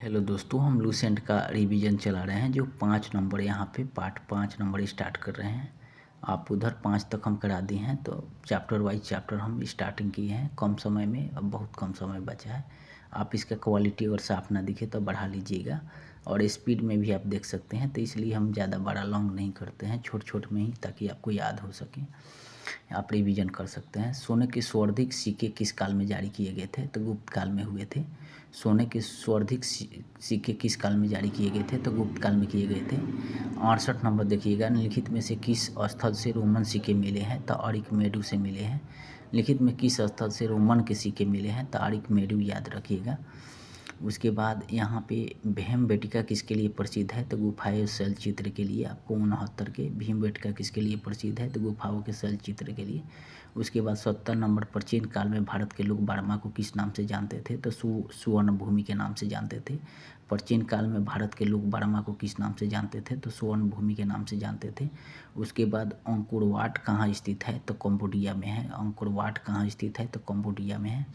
Hello दोस्तों, हम Lucent का रिवीजन चला रहे हैं जो 5 नंबर यहाँ पे पार्ट 5 नंबर स्टार्ट कर रहे हैं। आप उधर 5 तक हम करा दिए हैं, तो चैप्टर वाइज चैप्टर हम स्टार्टिंग किए हैं कम समय में। अब बहुत कम समय बचा है। आप इसका क्वालिटी अगर साफ ना दिखे तो बढ़ा लीजिएगा, और स्पीड में भी आप देख सकते हैं। तो इसलिए हम ज़्यादा बड़ा लॉन्ग नहीं करते हैं, छोट छोट में ही, ताकि आपको याद हो सके। आप रिवीजन कर सकते हैं। सोने के सर्वाधिक सिक्के किस काल में जारी किए गए थे? तो गुप्त काल में हुए थे। सोने के सर्वाधिक सिक्के किस काल में जारी किए गए थे? तो गुप्त काल में किए गए थे। 68 नंबर देखिएगा, निम्नलिखित में से किस स्थल से रोमन सिक्के मिले हैं? तो अरिकमेडु से मिले हैं। लिखित में किस स्थल से रोमन के सिक्के मिले हैं? तो अरिकमेडु, याद रखिएगा। उसके बाद यहाँ पे भीमबेटका किसके लिए प्रसिद्ध है? तो गुफाएं शैल चित्र के लिए। आपको 69 के भीमबेटका किसके लिए प्रसिद्ध है? तो गुफाओं के शैल चित्र के लिए। उसके बाद 70 नंबर, प्राचीन काल में भारत के लोग बर्मा को किस नाम से जानते थे? तो सुवर्ण भूमि के नाम से जानते थे। प्राचीन काल में भारत के लोग बर्मा को किस नाम से जानते थे? तो सुवर्ण भूमि के नाम से जानते थे। उसके बाद अंकोर वाट कहाँ स्थित है? तो कंबोडिया में है। अंकोर वाट कहाँ स्थित है? तो कंबोडिया में है।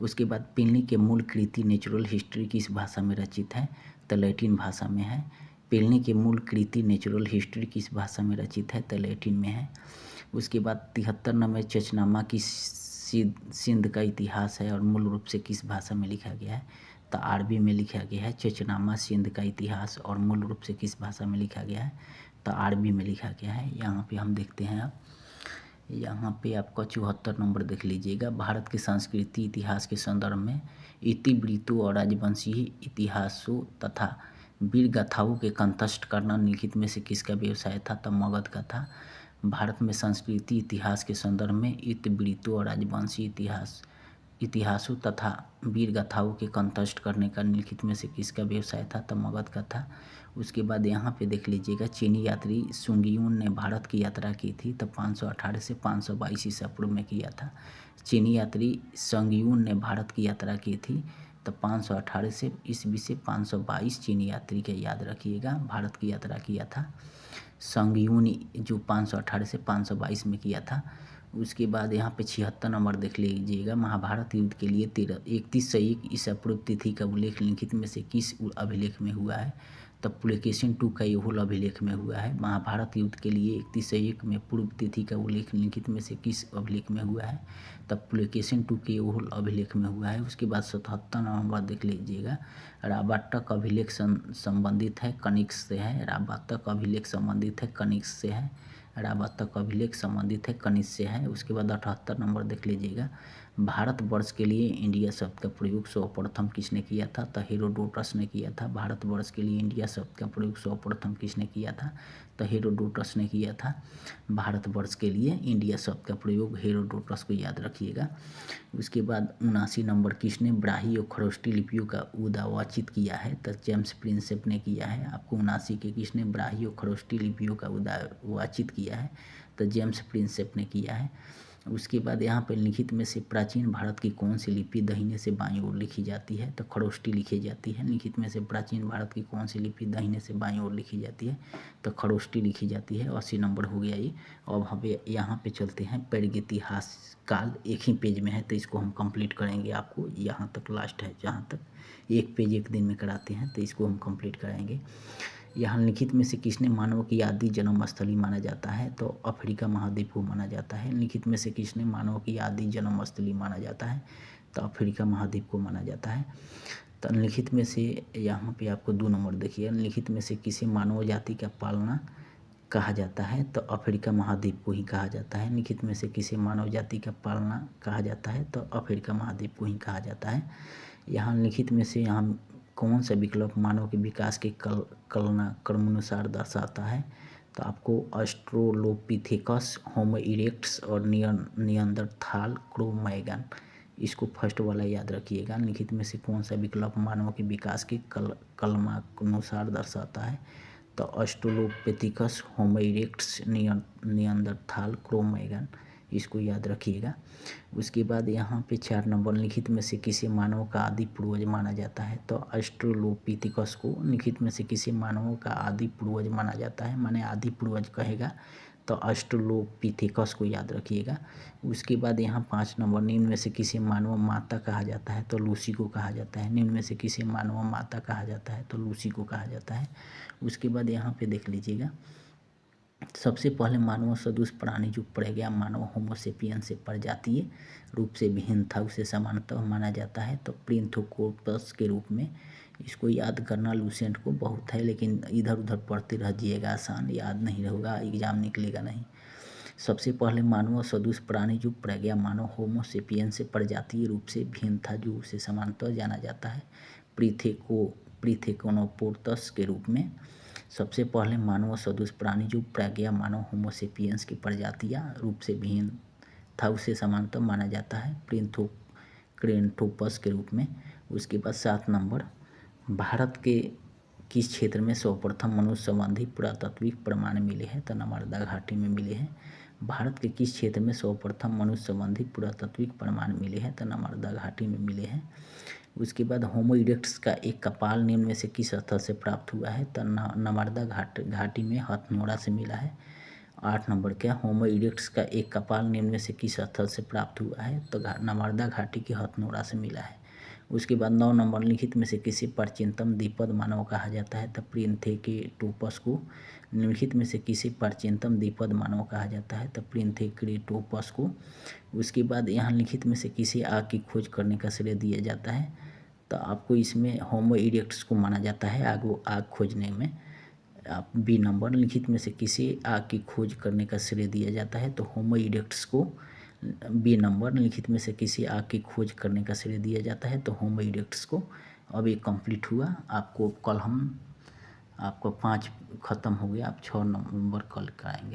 उसके बाद प्लिनी के मूल कृति नेचुरल हिस्ट्री किस भाषा में रचित है? तो लैटिन भाषा में है। प्लिनी के मूल कृति नेचुरल हिस्ट्री किस भाषा में रचित है? तो लैटिन में है। उसके बाद 73 नंबर, चचनामा किस सिंध का इतिहास है और मूल रूप से किस भाषा में लिखा गया है? तो अरबी में लिखा गया है। चचनामा सिंध का इतिहास और मूल रूप से किस भाषा में लिखा गया है? तो अरबी में लिखा गया है। यहाँ पे हम देखते हैं। अब यहाँ पे आपका 74 नंबर देख लीजिएगा। भारत के संस्कृति इतिहास के संदर्भ में इतिवृत्तों और राजवंशी इतिहासों तथा वीर गाथाओं के कंठस्थ करना निम्नलिखित में से किसका व्यवसाय था? तो मगध का था। भारत में संस्कृति इतिहास के संदर्भ में इतिवृत्तों और राजवंशी इतिहासों तथा वीर गाथाओं के कंठस्थ करने का निम्नलिखित में से किसका व्यवसाय था? तो मगध का था। उसके बाद यहाँ पे देख लीजिएगा, चीनी यात्री सुंगियुन ने भारत की यात्रा की थी। तो 518 से 522 ईसा पूर्व में किया था। चीनी यात्री संगियुन ने भारत की यात्रा की थी। तो 518 से ईस्वी से 522 चीनी यात्री के, याद रखिएगा, भारत की यात्रा किया था संगियुन, जो 518 से 522 में किया था। उसके बाद यहाँ पे 76 नंबर देख लीजिएगा। महाभारत युद्ध के लिए 3101 ईसा पूर्व तिथि का उल्लेख निम्नलिखित में से किस अभिलेख में हुआ है? तब पुलकेशिन 2 का यहोल अभिलेख में हुआ है। महाभारत युद्ध के लिए 3101 में पूर्व तिथि का उल्लेख निम्नलिखित में से किस अभिलेख में हुआ है? तब पुलकेशिन 2 के यहोल अभिलेख में हुआ है। उसके बाद 77 नंबर देख लीजिएगा। राबाटक अभिलेख संबंधित है कनिष्क से है। राबातक अभिलेख संबंधित है कनिष्क से है। राबातक अभिलेख संबंधित है कनिष्क से है। उसके बाद 78 नंबर देख लीजिएगा। भारतवर्ष के लिए इंडिया शब्द का प्रयोग सर्वप्रथम किसने किया था? तो हेरोडोटस ने किया था। भारतवर्ष के लिए इंडिया शब्द का प्रयोग सर्वप्रथम किसने किया था? तो हेरोडोटस ने किया था। भारतवर्ष के लिए इंडिया शब्द का प्रयोग हेरोडोटस को, याद रखिएगा। उसके बाद 79 नंबर, किसने ब्राही और खरोष्टी लिपियों का उद्भावित किया है? तो जेम्स प्रिंसेप ने किया है। आपको 79 के किसने ब्राही और खरोष्टी लिपियों का उद्भावित किया है? तो जेम्स प्रिंसेप ने किया है। उसके बाद यहाँ पर लिखित में से प्राचीन भारत की कौन सी लिपि दाहिने से बाईं ओर लिखी जाती है? तो खरोष्टी लिखी जाती है। लिखित में से प्राचीन भारत की कौन सी लिपि दाहिने से बाईं ओर लिखी जाती है? तो खरोष्टी लिखी जाती है। 80 नंबर हो गया ये। अब हम यहाँ पे चलते हैं। प्रागैतिहास काल एक ही पेज में है, तो इसको हम कंप्लीट करेंगे। आपको यहाँ तक लास्ट है, जहाँ तक एक पेज एक दिन में कराते हैं, तो इसको हम कंप्लीट कराएंगे। यहाँ लिखित में से किसने मानव की आदि जन्म स्थली माना जाता है? तो अफ्रीका महाद्वीप को माना जाता है। लिखित में से किसने मानव की आदि जन्म स्थली माना जाता है? तो अफ्रीका महाद्वीप को माना जाता है। तो लिखित में से यहाँ पे आपको 2 नंबर देखिए। लिखित में से किसे मानव जाति का पालना कहा जाता है? तो अफ्रीका महाद्वीप को ही कहा जाता है। लिखित में से किसे मानव जाति का पालना कहा जाता है? तो अफ्रीका महाद्वीप को ही कहा जाता है। यहाँ लिखित में से यहाँ कौन सा विकल्प मानव के विकास के कलना क्रमानुसार दर्शाता है? तो आपको ऑस्ट्रोलोपिथेकस, होमो इरेक्टस और नियंदरथाल, क्रो-मैगन, इसको फर्स्ट वाला याद रखिएगा। लिखित में से कौन सा विकल्प मानव के विकास के कलमानुसार दर्शाता है? तो ऑस्ट्रोलोपिथेकस, होमो इरेक्टस, नियंदरथाल, क्रो-मैगन, इसको याद रखिएगा। उसके बाद यहाँ पे 4 नंबर, लिखित में से किसे मानव का आदि पूर्वज माना जाता है? तो ऑस्ट्रोलोपिथेकस को लिखित में से किसे मानव का आदि पूर्वज माना जाता है, माने आदि पूर्वज कहेगा? तो ऑस्ट्रेलोपिथेकस को याद रखिएगा। उसके बाद यहाँ 5 नंबर, निम्न में से किसे मानव माता कहा जाता है, तो लूसी को कहा जाता है। निम्न में से किसे मानव माता कहा जाता है, तो लूसी को कहा जाता है। उसके बाद यहाँ पे देख लीजिएगा, सबसे पहले मानव सदृश प्राणी जो प्रज्ञा मानव होमोसेपियन से प्रजातीय रूप से भिन्न था, उसे समानतः माना जाता है, तो प्रिंथोकॉर्पस के रूप में। इसको याद करना लूसेंट को बहुत है, लेकिन इधर उधर पढ़ते रह जाइएगा, आसान याद नहीं होगा, एग्जाम निकलेगा नहीं। सबसे पहले मानव सदृश प्राणी जो प्रज्ञा मानव होमोसेपियन से प्रजातीय रूप से भिन्न था, जो उसे समानतः जाना जाता है प्रीथेकोनोपोर्तस के रूप में। सबसे पहले मानव सदृश प्राणी जो प्रज्ञा मानव होमोसेपियंस की प्रजातियां रूप से भिन्न था, उसे समानतः माना जाता है क्रेन्थोपस के रूप में। उसके बाद 7 नंबर, भारत के किस क्षेत्र में सर्वप्रथम मनुष्य संबंधी पुरातात्विक प्रमाण मिले हैं, तो नर्मदा घाटी में मिले हैं। भारत के किस क्षेत्र में सर्वप्रथम मनुष्य संबंधी पुरातात्विक प्रमाण मिले हैं, तो नर्मदा घाटी में मिले हैं। उसके बाद होमो इरेक्टस का एक कपाल निम्न में से किस स्थल से प्राप्त हुआ है, तो नर्मदा घाटी में हथनोरा से मिला है। 8 नंबर, क्या होमो इरेक्टस का एक कपाल निम्न में से किस स्थल से प्राप्त हुआ है, तो नर्मदा घाटी के हथनोरा से मिला है। उसके बाद 9 नंबर, लिखित में से किसी प्राचीनतम द्विपद मानव कहा जाता है, तो प्रिंथेकेटोपस को। निम्नलिखित में से किसी प्राचीनतम द्विपद मानव कहा जाता है, तो प्रिंथेकेटोपस को। उसके बाद यहाँ लिखित में से किसी आग की खोज करने का श्रेय दिया जाता है, तो आपको इसमें होमो इरेक्टस को माना जाता है आग खोजने में। आप बी नंबर, लिखित में से किसी आग की खोज करने का श्रेय दिया जाता है, तो होमो इरेक्टस को। बी नंबर, लिखित में से किसी आग की खोज करने का श्रेय दिया जाता है, तो होमो इरेक्टस को। अब ये कंप्लीट हुआ। आपको कल हम आपको 5 ख़त्म हो गया, आप 6 नंबर कल कराएंगे।